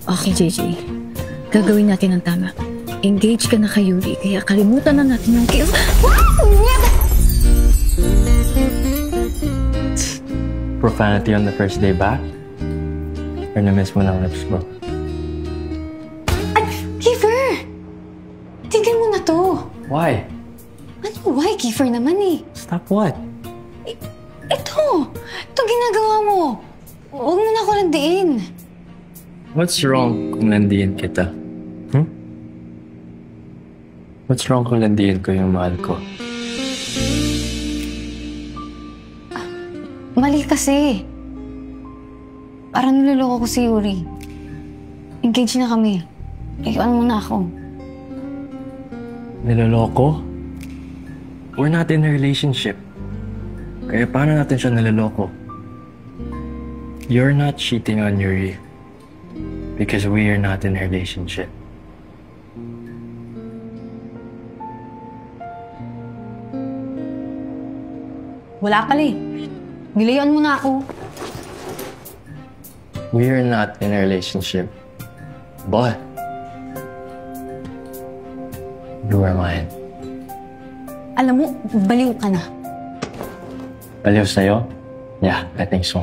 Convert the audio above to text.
Okay, JJ. Gagawin natin ang tama. Engage ka na kay Yuri, kaya kalimutan na natin yung kill. Profanity on the first day back? Or na-miss mo ng lips ko? Ay! Kiefer! Tignan mo na to. Why? Ano why? Kiefer naman eh. Stop what? Ito! Ito ginagawa mo. Huwag mo na ako landiin. What's wrong kung landiin kita? What's wrong kung landiin ko yung mahal ko? Mali kasi. Parang niloloko ko si Yuri. Engage na kami. Ikaw mo na ako. Niloloko? We're not in a relationship. Kaya paano natin siya niloloko? You're not cheating on Yuri. Because we are not in a relationship. Wala pala eh. Nilayan mo na ako. We are not in a relationship. But you are mine. Alam mo, baliw ka na. Baliw sa'yo? Yeah, I think so.